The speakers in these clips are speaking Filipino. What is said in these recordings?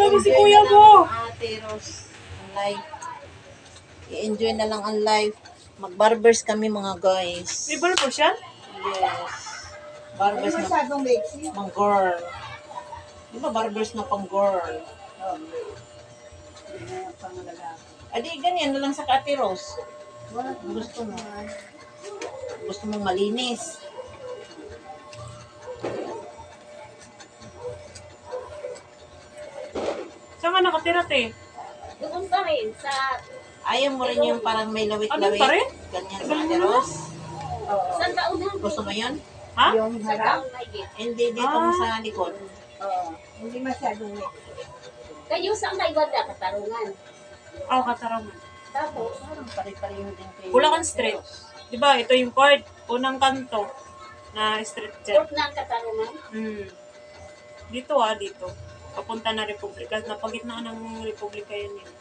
Kasama mo si kuya mo. Ate Rose, ang life. I-enjoy na lang ang life. Mag-barbers kami mga guys. May ball po siya? Yes. Barbers na pang girl. Di ba barbers na pang girl? Adi, ganyan na lang sa Ate Rose. Gusto mo. Gusto mong malinis. Saan ka nakatira, te? Doon pa rin sa... Ayaw mo rin yung parang may lawit-lawit. Ano pa rin? Ganyan sa Ate Rose. Saan taon na? Gusto mo yun? Ha? Yung Saan harap. taon na yun? Hindi, dito mo sa likod. Hindi masyadong wet. Kayo saan kayo ganda? Katarungan. Oo, Katarungan. Tapos, Parang pare-pareho din kayo. Bulacan Street. Diba, ito yung court. Unang kanto na street dyan. Turk na ang Katarungan. Dito dito. Papunta na Republika. Napagitnaan ng Republika yun yun.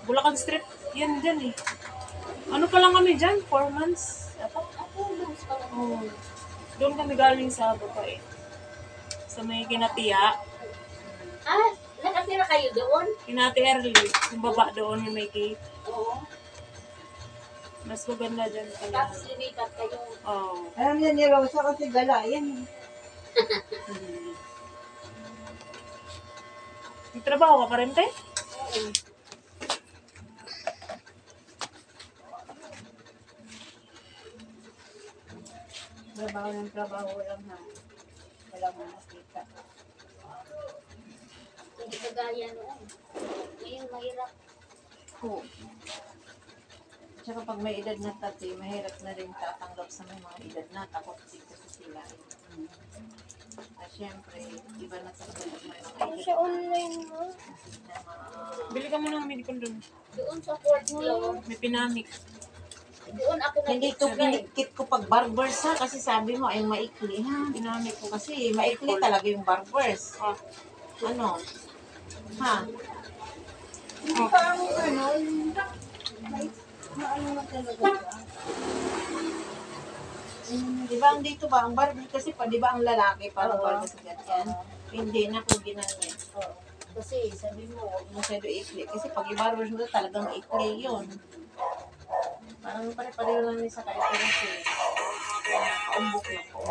Bulacan Street, yan dyan eh. Ano pa lang kami dyan? 4 months? Ako, mas pa lang. Oh. Doon kami galing sa babae. Sa may kinatiya. Ah, nakatira kayo doon? Kinati Early. Yung baba doon yung may gate. Oo. Mas maganda dyan pala. Tapos lumipat kayo. Oh. Alam niya ni Rosa kasi gala. Yan. May trabaho ka pa rin, te? Oo. Trabaho ng trabaho lang na. Wala mo nakita. Hindi kagaya noon. Ngayon mahirap. Oo. Tsaka pag may edad na tati, mahirap na rin tatanggap sa mga edad na. Takot dito sa sila. At syempre, iba na tatanggap ng mga edad. online mo? Bili ka muna ng medicine doon. Doon sa fourth floor. May pinamik. Doon ako Hindi to nag-extray. kinikit ko pag barbers ha, kasi sabi mo ay maikli ha. Pinamik ko. Kasi maikli talaga yung barbers. Ah. Ano? Ha? Hindi pa ang ano, yung may maano na talaga siya. Di ba ang dito ba, ang barber kasi pa, di ba ang lalaki parang Oo. barber sa ganyan? Hindi na kung ginanyan. Kasi sabi mo, Huwag masyado ikli. Kasi pag i-barbers mo talagang ikli yun. Parang pare-pareho lang yun sa kaitiras eh. Kaumbok na po.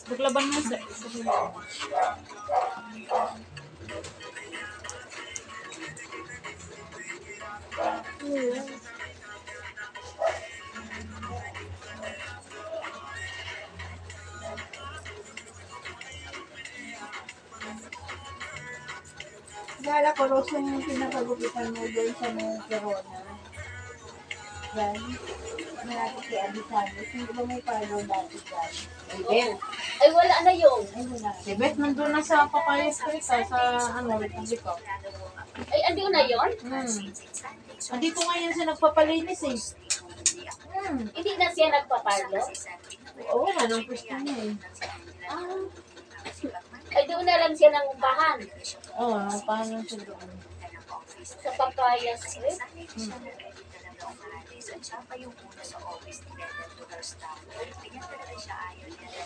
Maglaban mo sa hilo. Gala ko, Rosa, yung pinakagupitan mo doon sa mga corona. Yan. Malapit si Abisanos. Hindi ba may palo dati dyan? Ay, Ben. ay wala na yun. Ay, wala. Si Beth nandun na sa Papaya Street sa ano, Republico. Ay, andi na yun? Andito ngayon siya nagpapalinis eh. Hindi na siya nagpaparlo? Oo, anong gusto niya eh. Ah. Ay, doon na lang siya nangumpahan. Oo, paano siya doon? Sa Papaya Street. Siya pa yung una sa office ni Beth to her staff. Bigyan talaga siya ayaw niya na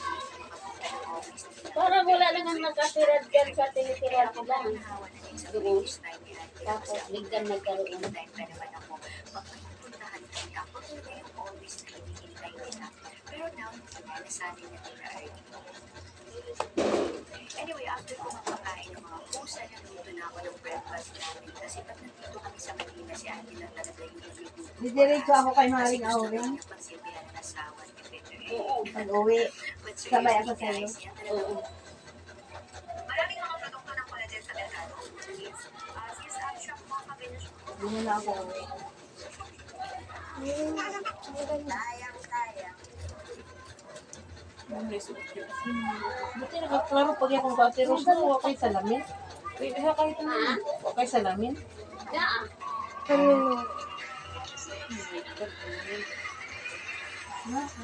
magpunta ng office nila. Parang wala nang nakatira dyan sa tinitira ko lang. Doon. Tapos biglang nagkaroon. Time pa naman ako. Pagpuntahan kami, ako talaga yung always na hinihintay nila. Pero now, nasanay na nila Anyway, after ko mapakain ng mga pusa, nandito na ako ng breakfast namin. Kasi pag nandito kami sa Manila, si Ate lang talaga yung niluluto. Didiretso ako kay Maring Auring. Pagsilbihan ng asawa ni Peter. Oo. Pag-uwi. Sabay ako sa iyo. Oo. Maraming mga produkto ng collagen sa merkado. Yes, shop mga kabinet. Hindi mo na ako uwi. Kayang-kaya. Buti nakaklaro pag akong ka-Ate Rose na huwag kayo salamin. Kaya kahit ano, huwag kayo salamin. Yeah.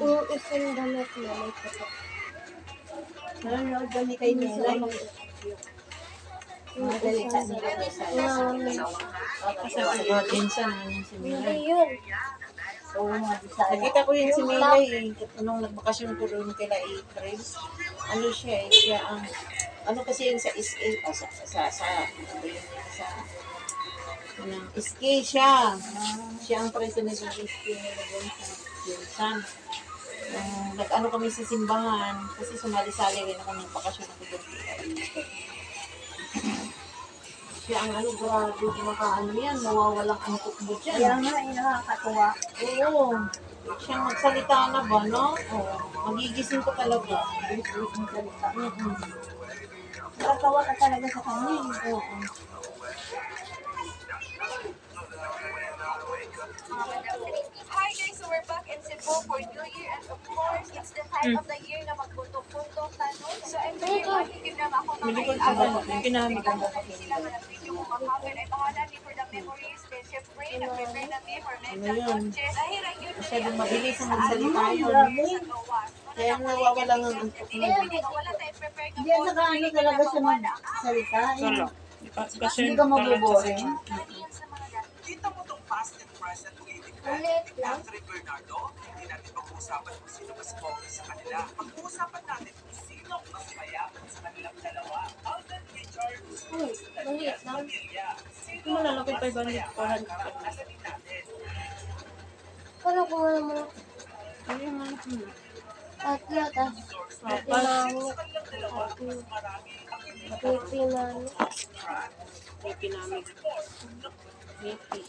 Yung isang damit na may putok. Nanonood kami kay Nela. Madali ka nila sa mga pinsan namin si Hindi Milay. yun. Oo, mga Bisaya. Nakita ko yun si Milay nung nagbakasyon ko doon kila April. Ano siya siya ang ano kasi yun sa SK SK siya. Siya ang president ng SK nila doon sa pinsan. Nag-ano kami sa simbahan kasi sumali-sali rin ako ng bakasyon ako doon. Siya ang ano, grabe, kumakaano yan, mawawalang antok mo dyan. Kaya nga, nakakatuwa. Oo, siyang magsalita na ba, no? Oo, magigising ko talaga. Bilis-bilis ng salita. Mm-mm. Nakatawa ka talaga sa kanya. Oo. Hi guys, so we're back in Cebu for New Year and of course, it's the time of the year na magpuntok-puntok tanong. So I'm very happy give naman ako mga Bilikod sa ba? Yung ginamit ko. sila nga ng video kung makakawin ay bahala ni for the memories. Then syempre, nag-prepare na din for mental yun? coaches. Ahira yun Masyadong mabilis ang magsalita yun. Kaya nawawala ng antok mo. Wala tayo prepare ka Hindi yan saka ano talaga siya magsalita. Wala. Hindi ka maboboring. Kita mo tong past and present waiting Ulit lang. Catherine Bernardo, hindi natin pag-uusapan kung sino mas pogi sa kanila. Pag-uusapan natin kung sino mas mayabang sa kanilang dalawa. Alden Richards, Ulit lang. Pamilya. Sino Kung malalaki mas 500, mayabang? 400. Sasabihin natin. Pero kung ano mo, Ayun man. tatlo, tas Tapos, Sa kanilang dalawa, mas marami ang hindi pipi na ano. may pinamig. Maybe.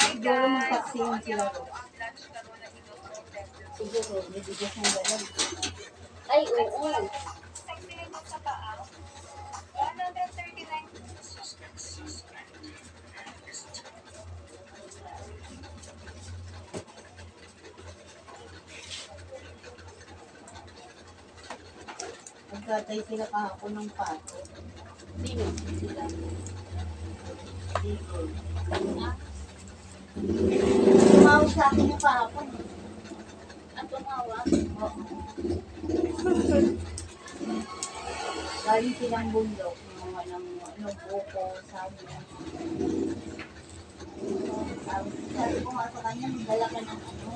Siguro magkaksiyan sila. Siguro, bibigyan ng dalag. Ay, oo. sa paa. 139 Nagkatay sila kahapon ng pato. Sino? Sila. Dito. Tumawag sa akin yung kahapon. Ang tumawag. Oo. Galing silang bundok. Yung walang ano, buko, sabi. Sabi ko nga sa kanya, magdala ka ng ano.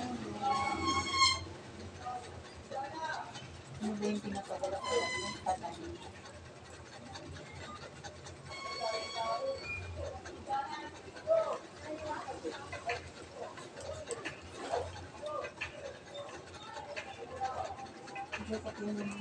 Ano ba yung pinapadala ko ng patanin? Dapat yun naman.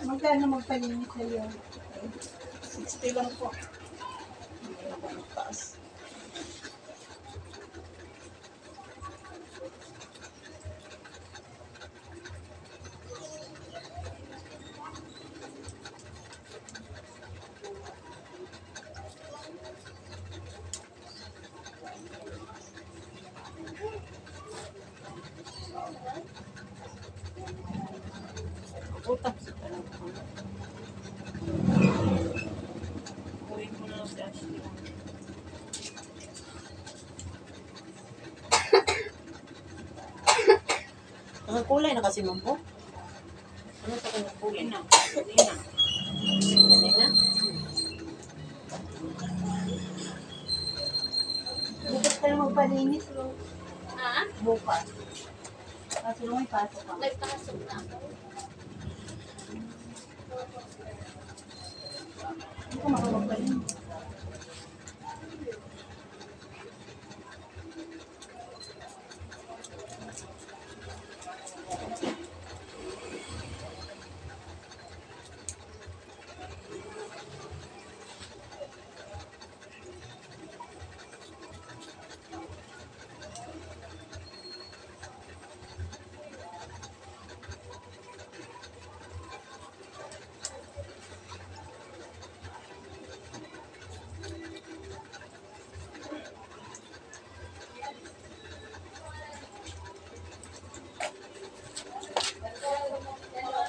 Magkano magpalinis sa'yo? 60 lang po. Hindi na po magtaas. Utang sa talaga. Uwi ko na lang si Ashley. Nakakulay na kasi mong po. Ano sa kanyang kulay na? Hindi na. Kanina? Bukas ka na magpalinis, no? Ha? Bukas. Kaso lang may pasok ka. Nagpakasok na ako. Hindi ko makapagpalinis.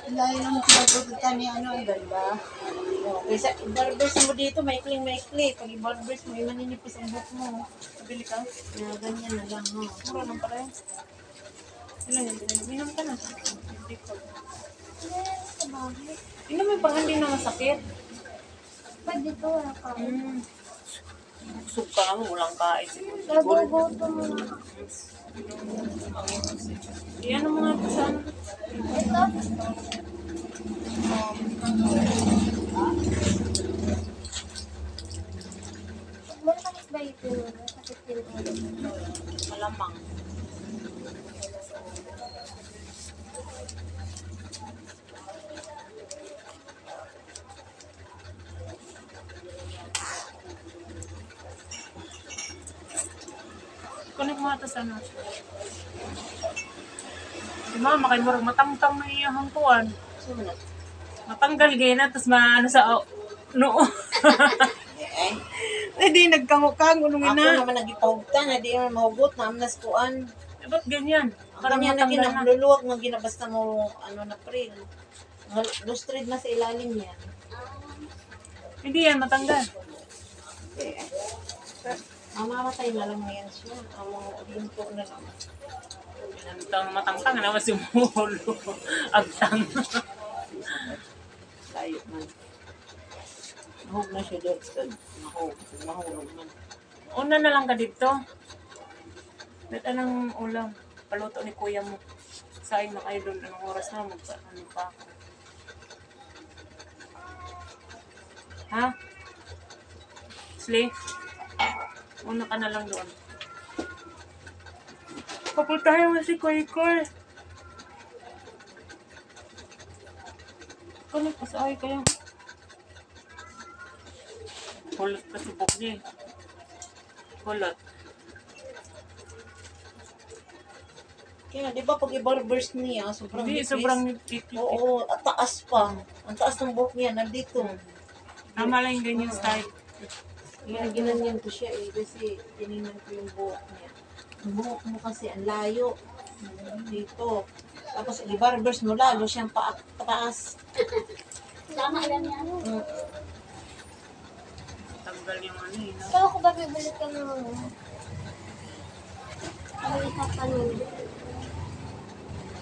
Layo naman pinagpupunta ni ano, ang ganda. Okay, sa barbers mo dito, maikling-maikli. Pag i-barbers mo, maninipis ang buhok mo. Bili ka. Ganyan na lang, no? Mura lang pala yun. Ilan yun? Minum ka na. Hindi ko. Inom mo pang hindi na masakit. Pag dito, wala ka. Busog ka naman, walang kain. Nagugutom mo na. Iyan ang mga ito sa ano. Ito? Masakit ba ito? Masakit din ulo. Malamang. Connect mo ito sa ano. Si mama, kay murag matangtang na iyahang kuwan. Sino? Matanggal gaya na, tapos maano sa noo. Eh, Hindi, nagkangukang, unong ako ina. naman nagipahugtan, hindi naman mahugot, naamnas kuan. Eh, ba't ganyan? Parang Ganyan na matanggal na. ginamluluwag ng ginabasta mo, ano na pril. Lustrid na sa ilalim yan. Hindi yan, matanggal. Eh, mamamatay na lang yan siya. Ang mga linto na lang. Ang matangtang, naman si Molo. Agtang. Tayo man. Mahog na siya dyan. Mahulog man. Una na lang ka dito. Dito ng ulam. Paluto ni kuya mo. Saing na kayo doon. Anong oras na? Ano pa ako? Ha? Slay? Una ka na lang doon. Papuntahin mo si Koy Koy. Kano pa sa ay kayo? Kulot ka si Bok niya eh. Kulot. Kaya, di ba pag i-barbers niya, sobrang Hindi, nipis? sobrang nipit. Oo, at taas pa. Ang taas ng buhok niya, nandito. Tama lang yung ganyan style. Ginanyan ko siya eh, kasi tinignan ko yung buhok niya. Ang buhok mo kasi ang layo. Dito. Tapos i-barbers mo lalo siyang pataas. Tama lang yan. Tanggal yung ano eh. No? So, ako ba bibili ka ng ano? Ano isa pa nun?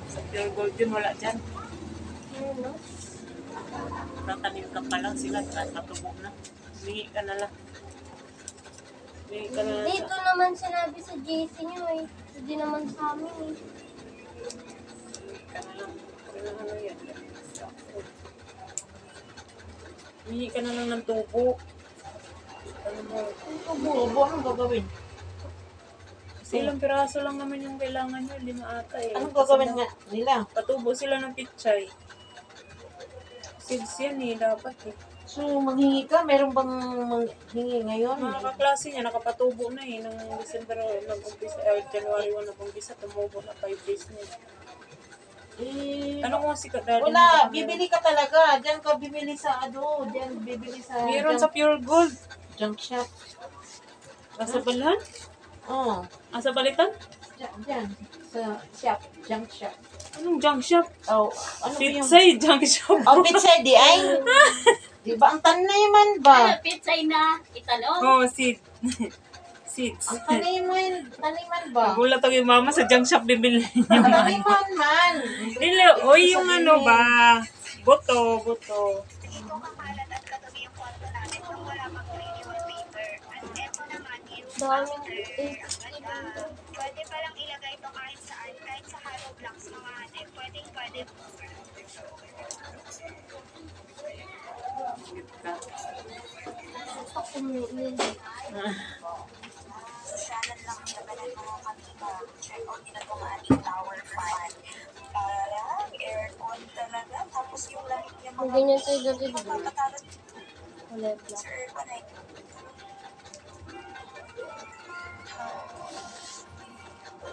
Sa pure gold yun, wala dyan. Ano? Tatanim ka pa lang sila at matubo na. Hingi ka na lang. Hingi ka na lang. Dito naman sinabi sa JC nyo eh. Hindi naman sa amin eh. Hingi ka na lang. Ano yan? Hingi ka na lang ng tubo. Ano mo? Tubo, anong gagawin? Kasi ilang piraso lang naman yung kailangan nyo. 5 ata eh. Anong gagawin nga nila? Patubo sila ng pichay. Seeds yan eh, dapat eh. So, maghingi ka? Meron bang manghingi ngayon? Mga kaklase niya, nakapatubo na eh. Nang December, nag-umpisa, January 1 nag-umpisa, tumubo na 5 days na eh. Eh, Ano kung si Daddy? wala, bibili ka talaga. Diyan ka bibili sa ano, diyan bibili sa Meron sa Pure Gold. junk shop. Nasa balhan? Oh, Sa balitan? diyan sa shop, junk shop. Anong junk shop? Oh, ano ba yung Pitsay junk shop. Oh, pizza di ay. Di ba ang tanay man ba? Ano, pizza na italong. Oh, seed. Seeds. Ang tanay man ba? Nagulat ako yung mama sa junk shop bibili niya. Tanay man. Dili, oy yung ano ba? Buto. kakalat at kadumi yung kwarto natin nung wala pang clean wallpaper. At eto naman yung Daming master. Ang ganda. Pwede palang ilagay ito kahit saan, kahit sa hollow blocks mga ate. Pwede. Sasyalan lang labanan mo kanina. Check out nila itong ating tower fan. Parang aircon talaga. Tapos yung lamig niya mga Ganyan tayo dati, di ba? mapapatalas Wala ba? sa aircon ay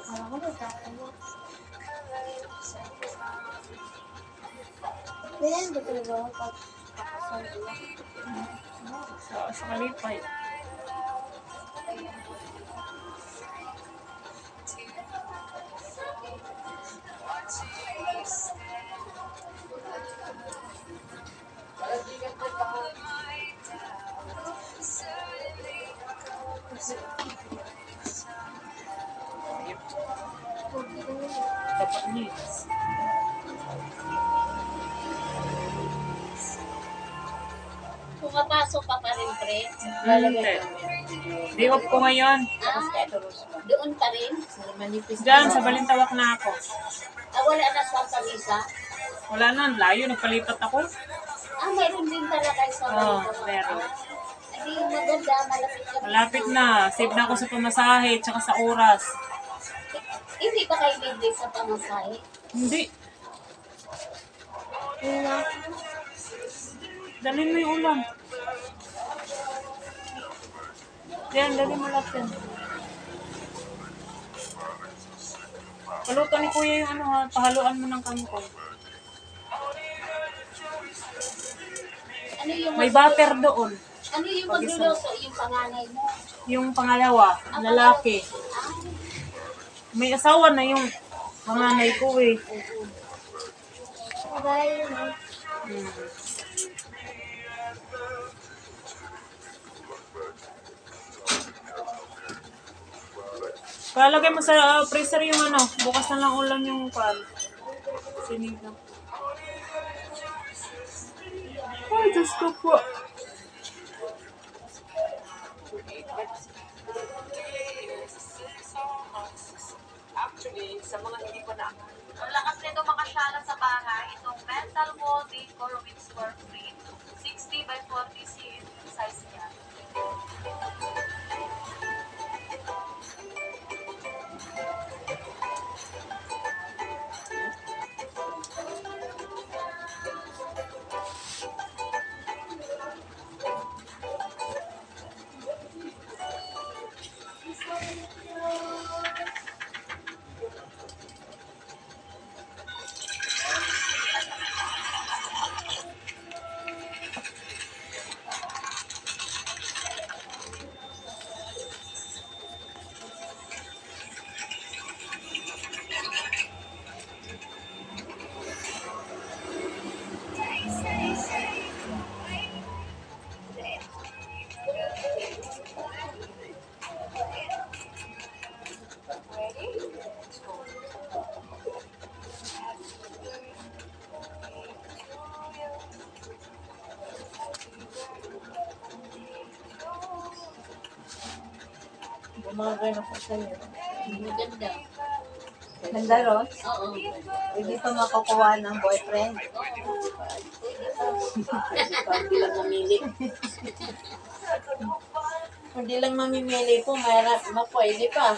Parang ko nagkakalo. Ganyan ba talaga kapag kakasal lang? Sa kalipay. Dapat niya. Pumapasok ka pa rin, pre. Hindi. Day off ko ngayon. Tapos kaya tulos mo. Doon pa rin. Manipis Diyan, sa Balintawak na ako. Wala na sa Pamisa. Wala na, layo. Nagpalipat ako. Mayroon din talaga sa Oo, Pamisa. meron. Hindi maganda, malapit ka. Malapit na. Save na ako sa pamasahe, tsaka sa oras. Hindi pa kayo libre sa pamasahe. Hindi. Dalhin mo yung ulam. Yan, dalhin mo lahat yan. Paluto ni kuya yung ano ha, pahaluan mo ng kangkong. Ano yung May butter doon. Ano yung magluluto? Yung panganay mo? Yung pangalawa, lalaki. May asawa na yung panganay ko eh. Dahil, no? Hmm. Kalagay mo sa freezer yung ano, bukas na lang ulam yung pan. Sinigang. Ay, Diyos ko po. Actually, sa mga hindi pa na Ang lakas nito makasyala sa bahay, itong mental wall decor with square frame. 60 by 40 cm size niya. Bumagay na po sa'yo. Maganda. Ganda ron. Oo. Hindi pa makukuha ng boyfriend. Hindi lang mamili. Hindi lang mamimili po, mayroon pwede pa.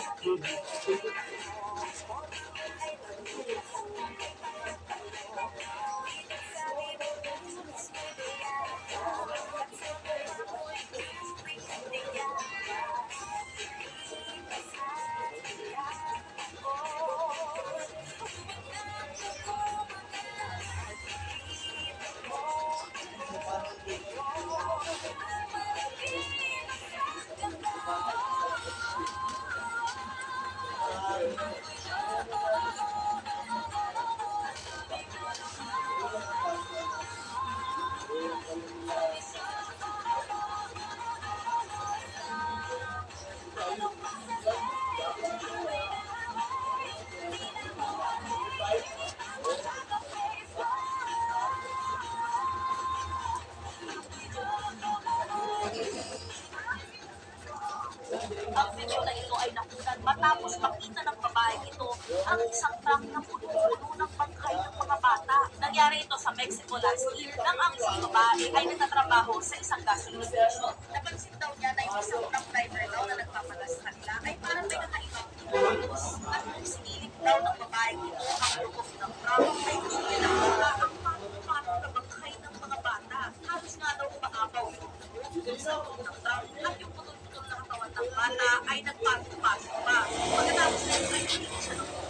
matapos makita ng babae ito ang isang truck na puno ng bangkay ng mga bata. Nangyari ito sa Mexico last year nang ang isang babae ay nagtatrabaho sa isang gasoline station. Napansin daw niya na yung isang truck driver daw na nagpapalas sa kanila ay parang may kakaibang kilos. At nung sinilip daw ng babae ito ang loob ng truck ay gusto niya nakita ang patong-patong na bangkay ng mga bata. Halos nga daw umaapaw yung loob sa loob ng truck at yung putol-putol na katawan ng bata ay nagpatong-patong pa. Pagkatapos na ito ay hindi siya ng